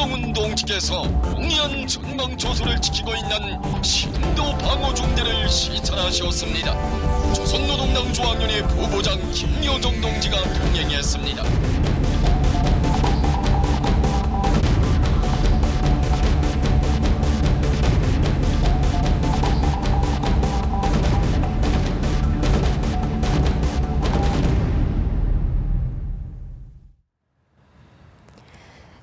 김정은 동지께서 용이한 전방조소를 지키고 있는 신도 방어중대를 시찰하셨습니다. 조선노동당 중앙위원회 부부장 김여정 동지가 동행했습니다.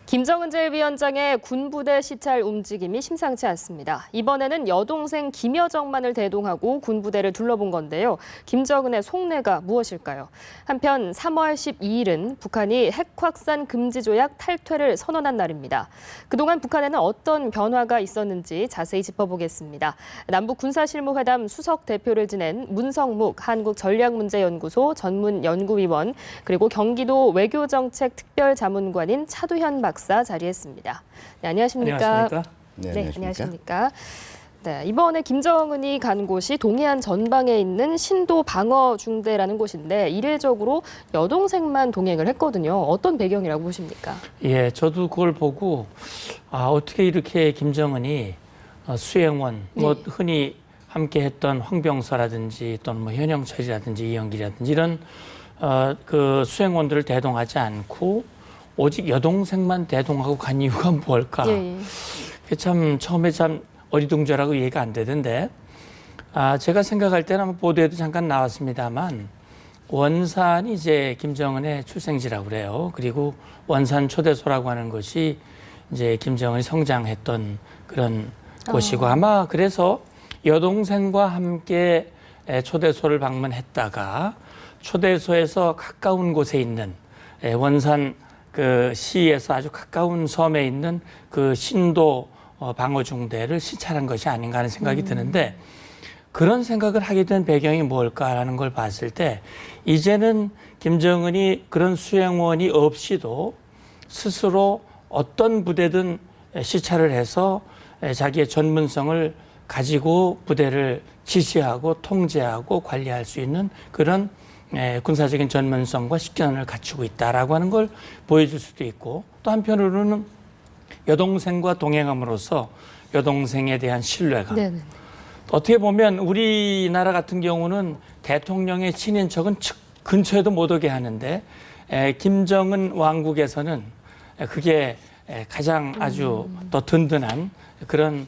김정은 제1위원장의 군부대 시찰 움직임이 심상치 않습니다. 이번에는 여동생 김여정만을 대동하고 군부대를 둘러본 건데요. 김정은의 속내가 무엇일까요? 한편 3월 12일은 북한이 핵 확산 금지 조약 탈퇴를 선언한 날입니다. 그동안 북한에는 어떤 변화가 있었는지 자세히 짚어보겠습니다. 남북 군사실무회담 수석 대표를 지낸 문성묵 한국전략문제연구소 전문연구위원, 그리고 경기도 외교정책특별자문관인 차두현 박사 자리했습니다. 네, 안녕하십니까? 안녕하십니까? 네, 안녕하십니까? 네, 이번에 김정은이 간 곳이 동해안 전방에 있는 신도 방어 중대라는 곳인데 이례적으로 여동생만 동행을 했거든요. 어떤 배경이라고 보십니까? 예, 저도 그걸 보고 어떻게 이렇게 김정은이 수행원, 뭐 흔히 함께했던 황병서라든지 또는 뭐 현영철이라든지 이영길이라든지 이런 그 수행원들을 대동하지 않고 오직 여동생만 대동하고 간 이유가 뭘까? 참 처음에 참 어리둥절하고 이해가 안 되던데 제가 생각할 때는 보도에도 잠깐 나왔습니다만 원산이 이제 김정은의 출생지라고 그래요. 그리고 원산 초대소라고 하는 것이 이제 김정은이 성장했던 그런 곳이고 아마 그래서 여동생과 함께 초대소를 방문했다가 초대소에서 가까운 곳에 있는 원산 그 시에서 아주 가까운 섬에 있는 그 신도 방어중대를 시찰한 것이 아닌가 하는 생각이 드는데 그런 생각을 하게 된 배경이 뭘까라는 걸 봤을 때 이제는 김정은이 그런 수행원이 없이도 스스로 어떤 부대든 시찰을 해서 자기의 전문성을 가지고 부대를 지시하고 통제하고 관리할 수 있는 그런 군사적인 전문성과 식견을 갖추고 있다라고 하는 걸 보여줄 수도 있고 또 한편으로는 여동생과 동행함으로써 여동생에 대한 신뢰감. 네네. 어떻게 보면 우리나라 같은 경우는 대통령의 친인척은 근처에도 못 오게 하는데 김정은 왕국에서는 그게 가장 아주 더 든든한 그런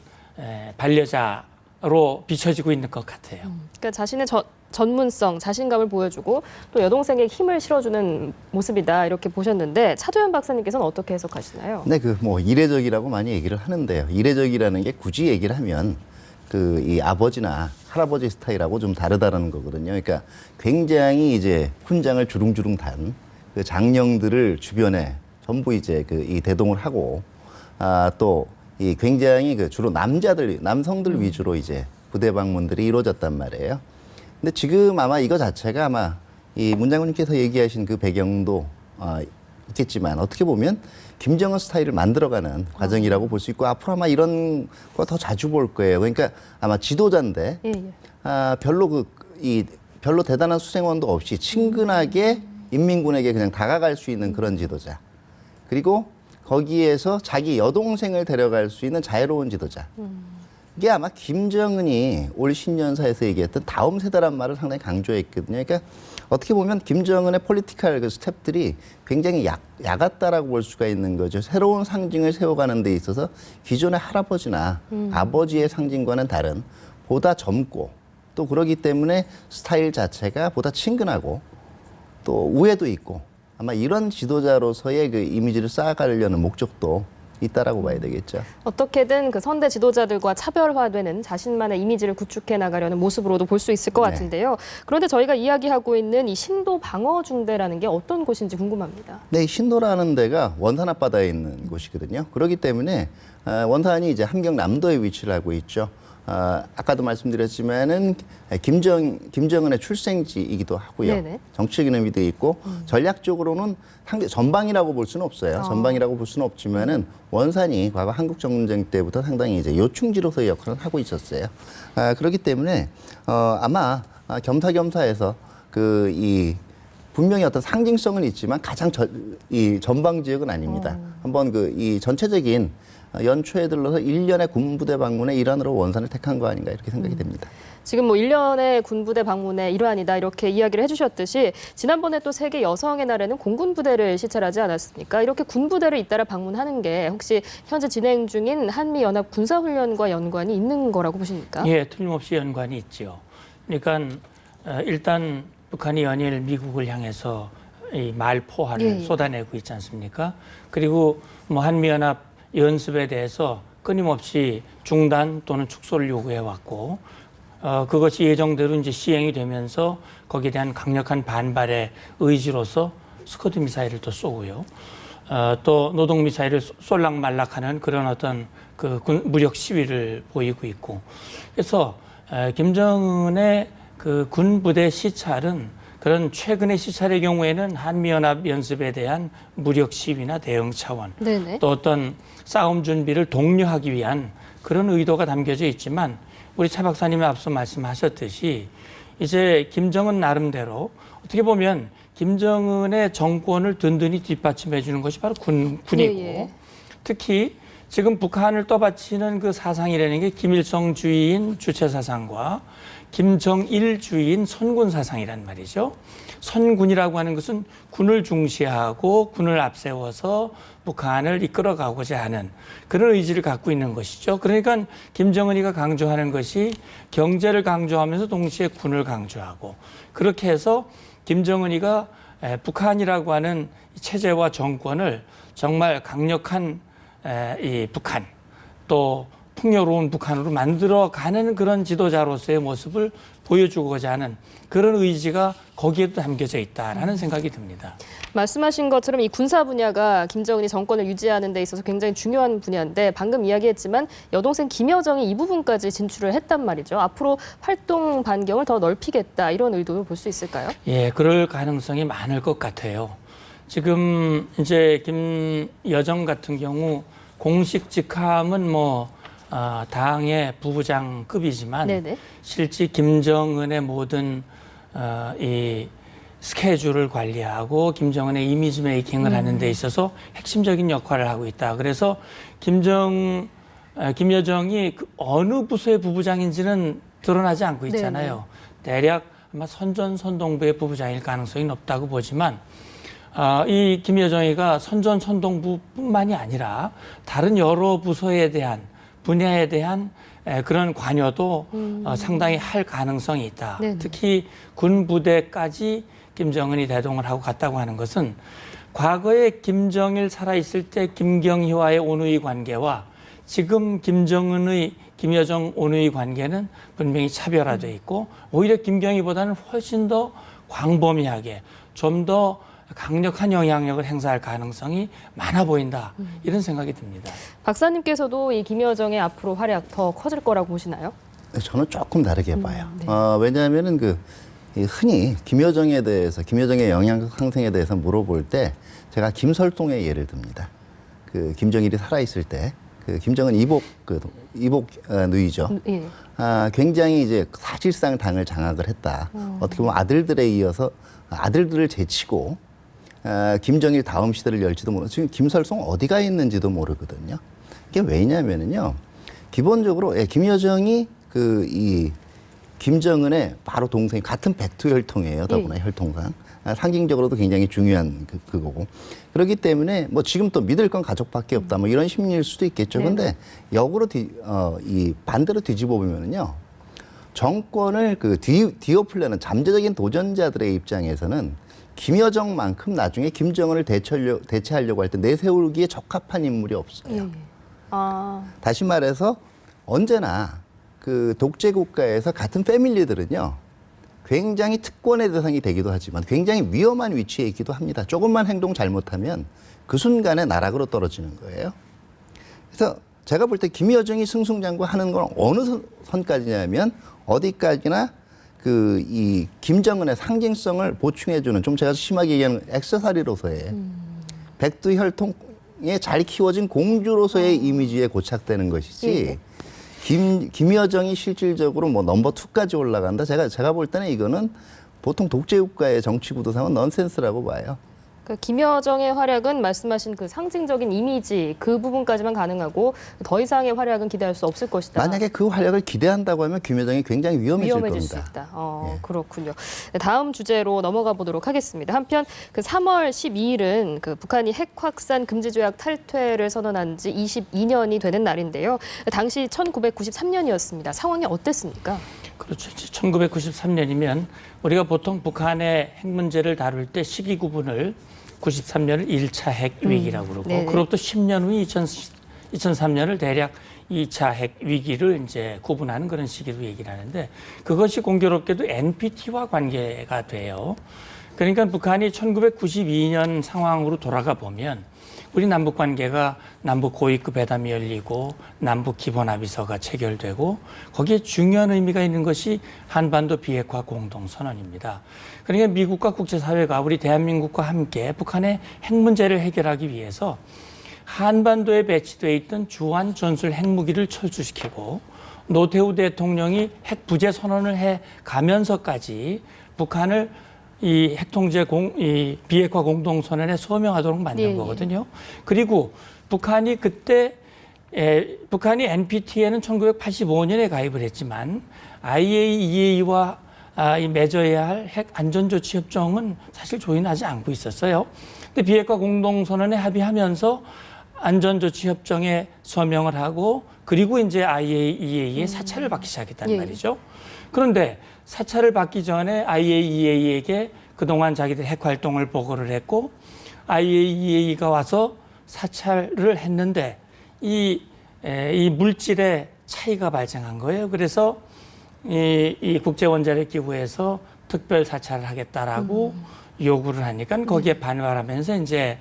반려자로 비춰지고 있는 것 같아요. 그러니까 자신의 전문성, 자신감을 보여주고 또 여동생에게 힘을 실어주는 모습이다 이렇게 보셨는데 차두현 박사님께서는 어떻게 해석하시나요? 네, 뭐 이례적이라고 많이 얘기를 하는데요. 이례적이라는 게 굳이 얘기를 하면 이 아버지나 할아버지 스타일하고 좀 다르다는 거거든요. 그러니까 굉장히 이제 훈장을 주릉주릉 단 그 장령들을 주변에 전부 이제 이 대동을 하고 또 이 굉장히 주로 남성들 위주로 이제 부대 방문들이 이루어졌단 말이에요. 근데 지금 아마 이거 자체가 아마 이 문 장군님께서 얘기하신 그 배경도 있겠지만 어떻게 보면 김정은 스타일을 만들어가는 과정이라고 볼 수 있고 앞으로 아마 이런 거 더 자주 볼 거예요. 그러니까 아마 지도자인데 별로 대단한 수행원도 없이 친근하게 인민군에게 그냥 다가갈 수 있는 그런 지도자. 그리고 거기에서 자기 여동생을 데려갈 수 있는 자유로운 지도자. 이게 아마 김정은이 올 신년사에서 얘기했던 다음 세대란 말을 상당히 강조했거든요. 그러니까 어떻게 보면 김정은의 폴리티컬 그 스텝들이 굉장히 약았다라고 볼 수가 있는 거죠. 새로운 상징을 세워가는 데 있어서 기존의 할아버지나 아버지의 상징과는 다른 보다 젊고 또 그러기 때문에 스타일 자체가 보다 친근하고 또 우애도 있고 아마 이런 지도자로서의 그 이미지를 쌓아가려는 목적도 있다라고 봐야 되겠죠. 어떻게든 그 선대 지도자들과 차별화되는 자신만의 이미지를 구축해 나가려는 모습으로도 볼 수 있을 것 같은데요. 그런데 저희가 이야기하고 있는 이 신도 방어 중대라는 게 어떤 곳인지 궁금합니다. 네, 이 신도라는 데가 원산 앞바다에 있는 곳이거든요. 그렇기 때문에 원산이 이제 함경남도에 위치를 하고 있죠. 아까도 말씀드렸지만은 김정은의 출생지이기도 하고요. 네네. 정치적인 의미도 있고 전략적으로는 상대 전방이라고 볼 수는 없어요. 전방이라고 볼 수는 없지만은 원산이 과거 한국 정전 때부터 상당히 이제 요충지로서의 역할을 하고 있었어요. 그렇기 때문에 아마 겸사겸사해서 이 분명히 어떤 상징성은 있지만 가장 이 전방 지역은 아닙니다. 한번 이 전체적인 연초에 들러서 1년의 군부대 방문의 일환으로 원산을 택한 거 아닌가 이렇게 생각이 됩니다. 지금 뭐 1년의 군부대 방문의 일환이다 이렇게 이야기를 해주셨듯이 지난번에 또 세계 여성의 날에는 공군부대를 시찰하지 않았습니까? 이렇게 군부대를 잇따라 방문하는 게 혹시 현재 진행 중인 한미연합 군사훈련과 연관이 있는 거라고 보십니까? 예, 틀림없이 연관이 있죠. 그러니까 일단 북한이 연일 미국을 향해서 이 말포화를 쏟아내고 있지 않습니까? 그리고 뭐 한미연합 연습에 대해서 끊임없이 중단 또는 축소를 요구해 왔고 그것이 예정대로 이제 시행이 되면서 거기에 대한 강력한 반발의 의지로서 스커드 미사일을 또 쏘고요. 또 노동 미사일을 쏠락말락하는 그런 어떤 그 무력 시위를 보이고 있고. 그래서 김정은의 그 군부대 시찰은 그런 최근의 시찰의 경우에는 한미연합 연습에 대한 무력 시위나 대응 차원, 네네. 또 어떤 싸움 준비를 독려하기 위한 그런 의도가 담겨져 있지만 우리 차 박사님이 앞서 말씀하셨듯이 이제 김정은 나름대로 어떻게 보면 김정은의 정권을 든든히 뒷받침해 주는 것이 바로 군이고 특히 지금 북한을 떠받치는 그 사상이라는 게 김일성 주의인 주체 사상과 김정일 주의인 선군 사상이란 말이죠. 선군이라고 하는 것은 군을 중시하고 군을 앞세워서 북한을 이끌어가고자 하는 그런 의지를 갖고 있는 것이죠. 그러니까 김정은이가 강조하는 것이 경제를 강조하면서 동시에 군을 강조하고 그렇게 해서 김정은이가 북한이라고 하는 체제와 정권을 정말 강력한 이 북한 또 풍요로운 북한으로 만들어가는 그런 지도자로서의 모습을 보여주고자 하는 그런 의지가 거기에도 담겨져 있다라는 생각이 듭니다. 말씀하신 것처럼 이 군사 분야가 김정은이 정권을 유지하는 데 있어서 굉장히 중요한 분야인데 방금 이야기했지만 여동생 김여정이 이 부분까지 진출을 했단 말이죠. 앞으로 활동 반경을 더 넓히겠다 이런 의도를 볼 수 있을까요? 예, 그럴 가능성이 많을 것 같아요. 지금 이제 김여정 같은 경우 공식 직함은 당의 부부장급이지만 네네. 실제 김정은의 모든 이 스케줄을 관리하고 김정은의 이미지 메이킹을 하는 데 있어서 핵심적인 역할을 하고 있다. 그래서 김여정이 어느 부서의 부부장인지는 드러나지 않고 있잖아요. 대략 아마 선전선동부의 부부장일 가능성이 높다고 보지만 이 김여정이가 선전선동부뿐만이 아니라 다른 여러 부서에 대한 분야에 대한 그런 관여도 상당히 할 가능성이 있다. 네네. 특히 군부대까지 김정은이 대동을 하고 갔다고 하는 것은 과거에 김정일 살아있을 때 김경희와의 온누이 관계와 지금 김여정 온누이 관계는 분명히 차별화되어 있고 오히려 김경희보다는 훨씬 더 광범위하게 좀 더 강력한 영향력을 행사할 가능성이 많아 보인다. 이런 생각이 듭니다. 박사님께서도 이 김여정의 앞으로 활약 더 커질 거라고 보시나요? 저는 조금 다르게 봐요. 왜냐하면은 흔히 김여정에 대해서 김여정의 영향 상승에 대해서 물어볼 때 제가 김설동의 예를 듭니다. 김정일이 살아 있을 때 김정은 이복 누이죠. 예. 굉장히 이제 사실상 당을 장악을 했다. 어떻게 보면 아들들에 이어서 아들들을 제치고 김정일 다음 시대를 열지도 모르고 지금 김설송 어디가 있는지도 모르거든요. 이게 왜냐면은요. 기본적으로 김여정이 이 김정은의 바로 동생이 같은 백두 혈통이에요. 더구나 혈통상. 상징적으로도 굉장히 중요한 그거고. 그렇기 때문에 지금 또 믿을 건 가족밖에 없다. 이런 심리일 수도 있겠죠. 근데 역으로 이 반대로 뒤집어 보면은요. 정권을 뒤엎으려는 잠재적인 도전자들의 입장에서는 김여정만큼 나중에 김정은을 대체하려고 할 때 내세우기에 적합한 인물이 없어요. 다시 말해서 언제나 독재 국가에서 같은 패밀리들은요. 굉장히 특권의 대상이 되기도 하지만 굉장히 위험한 위치에 있기도 합니다. 조금만 행동 잘못하면 그 순간에 나락으로 떨어지는 거예요. 그래서 제가 볼 때 김여정이 승승장구하는 건 어느 선까지냐면 어디까지나 이 김정은의 상징성을 보충해주는 좀 제가 심하게 얘기하는 액세서리로서의 백두 혈통에 잘 키워진 공주로서의 이미지에 고착되는 것이지 김여정이 실질적으로 넘버 2까지 올라간다. 제가 볼 때는 이거는 보통 독재국가의 정치 구도상은 넌센스라고 봐요. 그 김여정의 활약은 말씀하신 그 상징적인 이미지 그 부분까지만 가능하고 더 이상의 활약은 기대할 수 없을 것이다. 만약에 그 활약을 기대한다고 하면 김여정이 굉장히 위험해질 수 겁니다. 있다. 예. 그렇군요. 네, 다음 주제로 넘어가 보도록 하겠습니다. 한편 그 3월 12일은 그 북한이 핵 확산 금지 조약 탈퇴를 선언한 지 22년이 되는 날인데요. 당시 1993년이었습니다. 상황이 어땠습니까? 그렇죠. 1993년이면 우리가 보통 북한의 핵 문제를 다룰 때 시기 구분을 93년을 1차 핵 위기라고 그러고 네네. 그로부터 10년 후 2003년을 대략 2차 핵 위기를 이제 구분하는 그런 시기로 얘기를 하는데 그것이 공교롭게도 NPT와 관계가 돼요. 그러니까 북한이 1992년 상황으로 돌아가 보면 우리 남북 관계가 남북 고위급 회담이 열리고 남북 기본 합의서가 체결되고 거기에 중요한 의미가 있는 것이 한반도 비핵화 공동선언입니다. 그러니까 미국과 국제사회가 우리 대한민국과 함께 북한의 핵 문제를 해결하기 위해서 한반도에 배치되어 있던 주한 전술 핵무기를 철수시키고 노태우 대통령이 핵 부재 선언을 해 가면서까지 북한을 이 핵통제 이 비핵화 공동선언에 서명하도록 만든 거거든요. 그리고 북한이 그때 북한이 NPT에는 1985년에 가입을 했지만 IAEA와 맺어야 할 핵 안전조치 협정은 사실 조인하지 않고 있었어요. 근데 비핵화 공동선언에 합의하면서 안전조치 협정에 서명을 하고 그리고 이제 IAEA의 사찰을 받기 시작했단 말이죠. 그런데 사찰을 받기 전에 IAEA에게 그동안 자기들 핵 활동을 보고를 했고 IAEA가 와서 사찰을 했는데 이 물질의 차이가 발생한 거예요. 그래서 이 국제원자력기구에서 특별 사찰을 하겠다라고 요구를 하니까 거기에 반발하면서 이제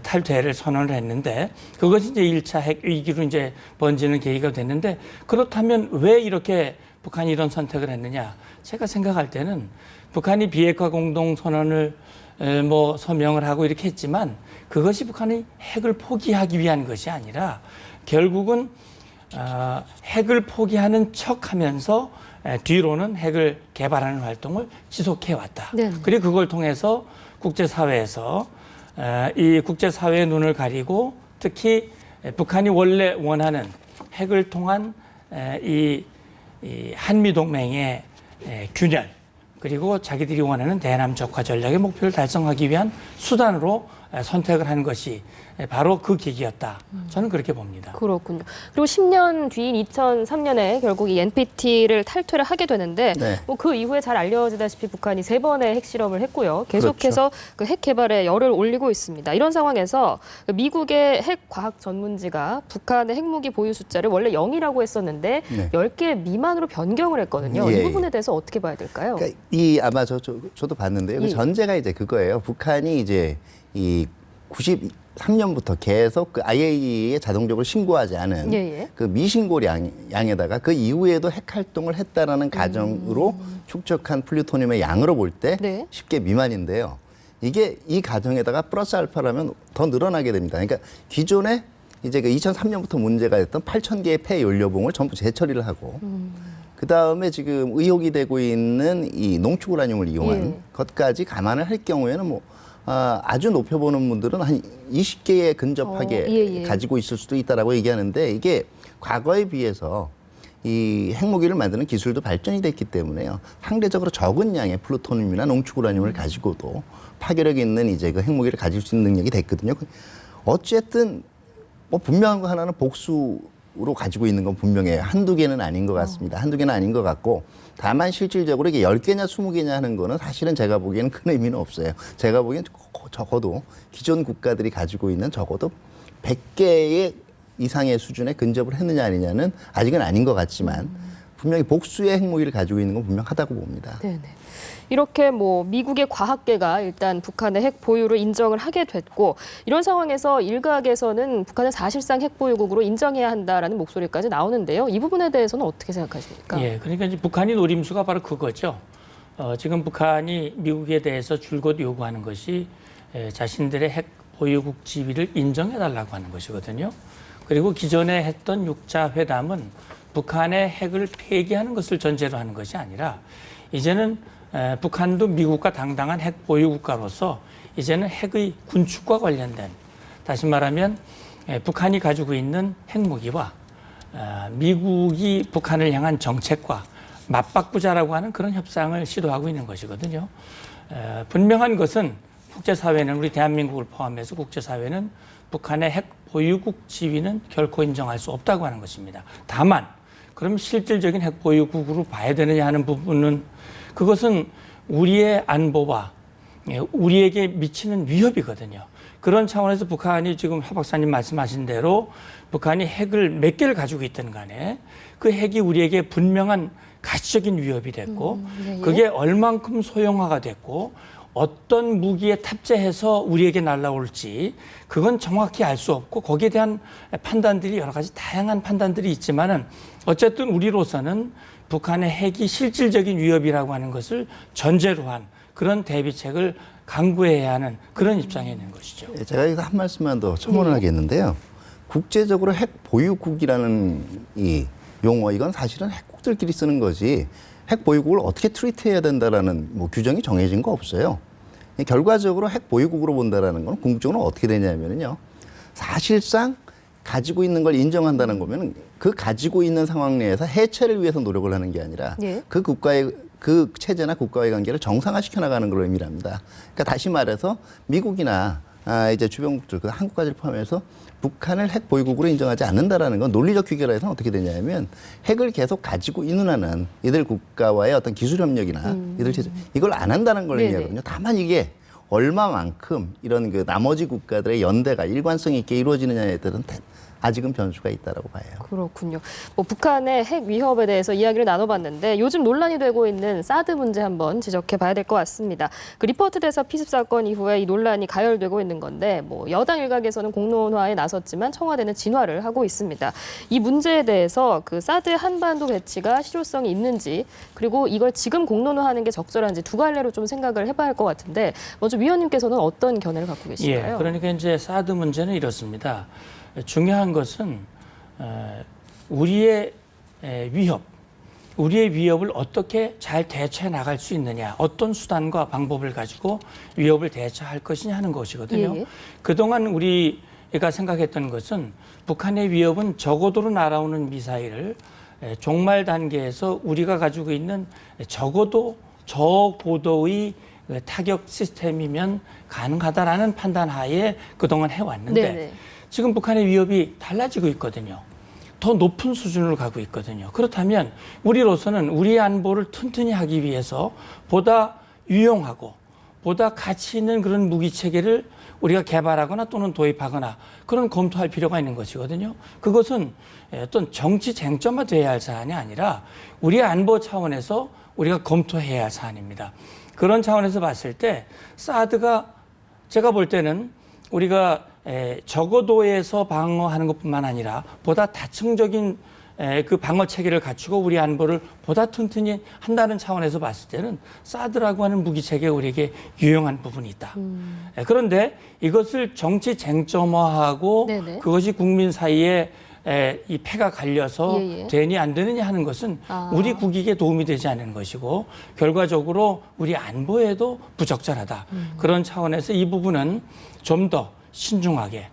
탈퇴를 선언을 했는데 그것이 이제 1차 핵 위기로 이제 번지는 계기가 됐는데 그렇다면 왜 이렇게 북한이 이런 선택을 했느냐? 제가 생각할 때는 북한이 비핵화 공동선언을 뭐 서명을 하고 이렇게 했지만 그것이 북한이 핵을 포기하기 위한 것이 아니라 결국은 핵을 포기하는 척하면서 뒤로는 핵을 개발하는 활동을 지속해 왔다. 그리고 그걸 통해서 국제사회에서 이 국제사회의 눈을 가리고 특히 북한이 원래 원하는 핵을 통한 이 한미동맹의 균열 그리고 자기들이 원하는 대남 적화 전략의 목표를 달성하기 위한 수단으로 선택을 한 것이 바로 그 계기였다. 저는 그렇게 봅니다. 그렇군요. 그리고 10년 뒤인 2003년에 결국 이 NPT를 탈퇴를 하게 되는데 뭐 그 이후에 잘 알려지다시피 북한이 3번의 핵실험을 했고요. 계속해서 그 핵 개발에 열을 올리고 있습니다. 이런 상황에서 미국의 핵과학 전문지가 북한의 핵무기 보유 숫자를 원래 0이라고 했었는데 10개 미만으로 변경을 했거든요. 이 부분에 대해서 어떻게 봐야 될까요? 그러니까 아마 저도 봤는데요. 그 전제가 이제 그거예요. 북한이 이제 이 93년부터 계속 그 IAEA에 자동적으로 신고하지 않은 그 미신고량에다가 그 이후에도 핵 활동을 했다라는 가정으로 축적한 플루토늄의 양으로 볼 때 10개 미만인데요. 이게 이 가정에다가 플러스 알파라면 더 늘어나게 됩니다. 그러니까 기존에 이제 그 2003년부터 문제가 됐던 8,000개의 폐 연료봉을 전부 재처리를 하고 그 다음에 지금 의혹이 되고 있는 이 농축우라늄을 이용한 것까지 감안을 할 경우에는 뭐 아주 높여보는 분들은 한 20개에 근접하게 가지고 있을 수도 있다라고 얘기하는데 이게 과거에 비해서 이 핵무기를 만드는 기술도 발전이 됐기 때문에요. 상대적으로 적은 양의 플루토늄이나 농축우라늄을 가지고도 파괴력 있는 이제 그 핵무기를 가질 수 있는 능력이 됐거든요. 어쨌든 뭐 분명한 거 하나는 복수로 가지고 있는 건 분명해요. 한두 개는 아닌 것 같습니다. 한두 개는 아닌 것 같고 다만 실질적으로 이게 10개냐 20개냐 하는 거는 사실은 제가 보기에는 큰 의미는 없어요. 제가 보기엔 적어도 기존 국가들이 가지고 있는 적어도 100개의 이상의 수준에 근접을 했느냐 아니냐는 아직은 아닌 것 같지만 분명히 복수의 핵무기를 가지고 있는 건 분명하다고 봅니다. 네네. 이렇게 뭐 미국의 과학계가 일단 북한의 핵 보유를 인정을 하게 됐고 이런 상황에서 일각에서는 북한은 사실상 핵 보유국으로 인정해야 한다라는 목소리까지 나오는데요. 이 부분에 대해서는 어떻게 생각하십니까? 예, 그러니까 이제 북한이 노림수가 바로 그거죠. 지금 북한이 미국에 대해서 줄곧 요구하는 것이 자신들의 핵 보유국 지위를 인정해달라고 하는 것이거든요. 그리고 기존에 했던 6자 회담은 북한의 핵을 폐기하는 것을 전제로 하는 것이 아니라 이제는 북한도 미국과 당당한 핵 보유 국가로서 이제는 핵의 군축과 관련된, 다시 말하면 북한이 가지고 있는 핵무기와 미국이 북한을 향한 정책과 맞바꾸자라고 하는 그런 협상을 시도하고 있는 것이거든요. 분명한 것은 국제사회는, 우리 대한민국을 포함해서 국제사회는 북한의 핵 보유국 지위는 결코 인정할 수 없다고 하는 것입니다. 다만 그럼 실질적인 핵 보유국으로 봐야 되느냐 하는 부분은, 그것은 우리의 안보와 우리에게 미치는 위협이거든요. 그런 차원에서 북한이 지금 하 박사님 말씀하신 대로 북한이 핵을 몇 개를 가지고 있든 간에 그 핵이 우리에게 분명한 가시적인 위협이 됐고 그게 얼만큼 소형화가 됐고 어떤 무기에 탑재해서 우리에게 날아올지 그건 정확히 알 수 없고, 거기에 대한 판단들이 여러 가지 다양한 판단들이 있지만은 어쨌든 우리로서는 북한의 핵이 실질적인 위협이라고 하는 것을 전제로 한 그런 대비책을 강구해야 하는 그런 입장에 있는 것이죠. 제가 여기서 한 말씀만 더 첨언을 하겠는데요. 국제적으로 핵 보유국이라는 이 용어, 이건 사실은 핵국들끼리 쓰는 거지 핵 보유국을 어떻게 트리트해야 된다라는 뭐 규정이 정해진 거 없어요. 결과적으로 핵 보유국으로 본다라는 건 궁극적으로 어떻게 되냐면요. 사실상 가지고 있는 걸 인정한다는 거면 그 가지고 있는 상황 내에서 해체를 위해서 노력을 하는 게 아니라 그 국가의 그 체제나 국가의 관계를 정상화시켜 나가는 걸 의미합니다. 그러니까 다시 말해서 미국이나 이제 주변국들, 그 한국까지 포함해서 북한을 핵 보유국으로 인정하지 않는다라는 건 논리적 규결에서는 어떻게 되냐면 핵을 계속 가지고 있는 한은 이들 국가와의 어떤 기술 협력이나 이들 체제, 이걸 안 한다는 걸 의미하거든요. 다만 이게 얼마만큼 이런 그 나머지 국가들의 연대가 일관성 있게 이루어지느냐에 따른 아직은 변수가 있다라고 봐요. 그렇군요. 뭐 북한의 핵 위협에 대해서 이야기를 나눠봤는데 요즘 논란이 되고 있는 사드 문제 한번 지적해봐야 될 것 같습니다. 그 리포트 대사 피습 사건 이후에 이 논란이 가열되고 있는 건데, 뭐 여당 일각에서는 공론화에 나섰지만 청와대는 진화를 하고 있습니다. 이 문제에 대해서 그 사드 한반도 배치가 실효성이 있는지, 그리고 이걸 지금 공론화하는 게 적절한지 두 갈래로 좀 생각을 해봐야 할 것 같은데, 먼저 위원님께서는 어떤 견해를 갖고 계신가요? 예, 그러니까 이제 사드 문제는 이렇습니다. 중요한 것은 우리의 위협을 어떻게 잘 대처해 나갈 수 있느냐, 어떤 수단과 방법을 가지고 위협을 대처할 것이냐 하는 것이거든요. 그동안 우리가 생각했던 것은 북한의 위협은 저고도로 날아오는 미사일을 종말 단계에서 우리가 가지고 있는 적어도 저고도의 타격 시스템이면 가능하다라는 판단 하에 그동안 해왔는데 지금 북한의 위협이 달라지고 있거든요. 더 높은 수준으로 가고 있거든요. 그렇다면 우리로서는 우리의 안보를 튼튼히 하기 위해서 보다 유용하고 보다 가치 있는 그런 무기 체계를 우리가 개발하거나 또는 도입하거나 그런 검토할 필요가 있는 것이거든요. 그것은 어떤 정치 쟁점화돼야 할 사안이 아니라 우리의 안보 차원에서 우리가 검토해야 할 사안입니다. 그런 차원에서 봤을 때 사드가 제가 볼 때는 우리가 저고도에서 방어하는 것뿐만 아니라 보다 다층적인 그 방어 체계를 갖추고 우리 안보를 보다 튼튼히 한다는 차원에서 봤을 때는 사드라고 하는 무기 체계가 우리에게 유용한 부분이 있다. 그런데 이것을 정치 쟁점화하고 그것이 국민 사이에 이 패가 갈려서 되니 안 되느냐 하는 것은 우리 국익에 도움이 되지 않는 것이고 결과적으로 우리 안보에도 부적절하다. 그런 차원에서 이 부분은 좀 더 신중하게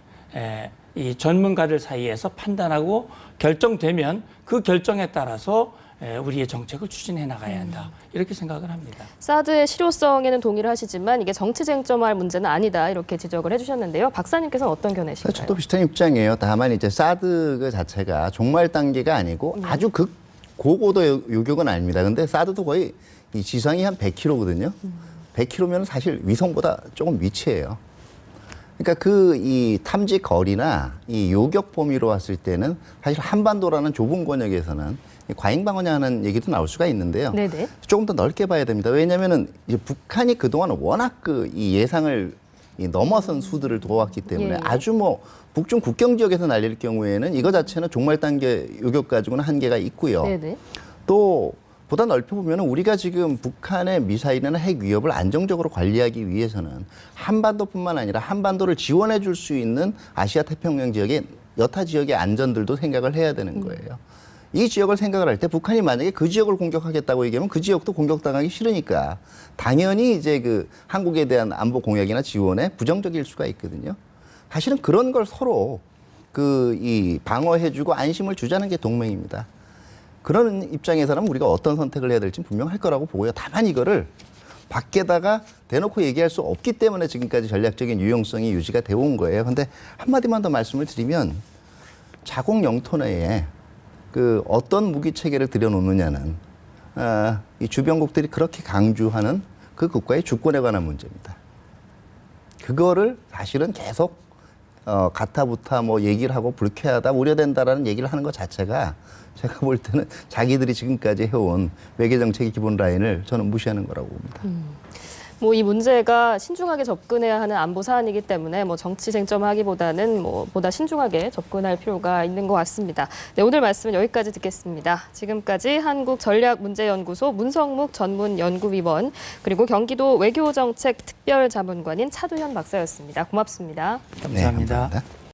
이 전문가들 사이에서 판단하고 결정되면 그 결정에 따라서 우리의 정책을 추진해 나가야 한다. 이렇게 생각을 합니다. 사드의 실효성에는 동의를 하시지만 이게 정치 쟁점화할 문제는 아니다. 이렇게 지적을 해주셨는데요. 박사님께서는 어떤 견해이신가요? 저도 비슷한 입장이에요. 다만 이제 사드 그 자체가 종말 단계가 아니고 아주 고고도 요격은 아닙니다. 근데 사드도 거의 이 지상이 한 100km거든요. 100km면 사실 위성보다 조금 미치예요. 그러니까 이 탐지 거리나 이 요격 범위로 봤을 때는 사실 한반도라는 좁은 권역에서는 과잉 방어냐는 얘기도 나올 수가 있는데요. 조금 더 넓게 봐야 됩니다. 왜냐하면은 이제 북한이 그동안 워낙 이 예상을 넘어선 수들을 두어왔기 때문에 아주 뭐 북중 국경 지역에서 날릴 경우에는 이거 자체는 종말 단계 요격 가지고는 한계가 있고요. 또 보다 넓혀 보면 우리가 지금 북한의 미사일이나 핵 위협을 안정적으로 관리하기 위해서는 한반도뿐만 아니라 한반도를 지원해 줄 수 있는 아시아 태평양 지역의 여타 지역의 안전들도 생각을 해야 되는 거예요. 이 지역을 생각을 할 때 북한이 만약에 그 지역을 공격하겠다고 얘기하면 그 지역도 공격당하기 싫으니까 당연히 이제 그 한국에 대한 안보 공약이나 지원에 부정적일 수가 있거든요. 사실은 그런 걸 서로 이 방어해주고 안심을 주자는 게 동맹입니다. 그런 입장에서는 우리가 어떤 선택을 해야 될지 분명할 거라고 보고요. 다만 이거를 밖에다가 대놓고 얘기할 수 없기 때문에 지금까지 전략적인 유용성이 유지가 되어 온 거예요. 근데 한마디만 더 말씀을 드리면 자국 영토 내에 그 어떤 무기 체계를 들여놓느냐는 이 주변국들이 그렇게 강조하는 그 국가의 주권에 관한 문제입니다. 그거를 사실은 계속 가타부타 뭐 얘기를 하고 불쾌하다, 우려된다라는 얘기를 하는 것 자체가 제가 볼 때는 자기들이 지금까지 해온 외교 정책의 기본 라인을 저는 무시하는 거라고 봅니다. 뭐 이 문제가 신중하게 접근해야 하는 안보 사안이기 때문에 뭐 정치 쟁점하기보다는 뭐 보다 신중하게 접근할 필요가 있는 것 같습니다. 네, 오늘 말씀은 여기까지 듣겠습니다. 지금까지 한국전략문제연구소 문성묵 전문연구위원 그리고 경기도 외교정책특별자문관인 차두현 박사였습니다. 고맙습니다. 감사합니다. 네, 감사합니다.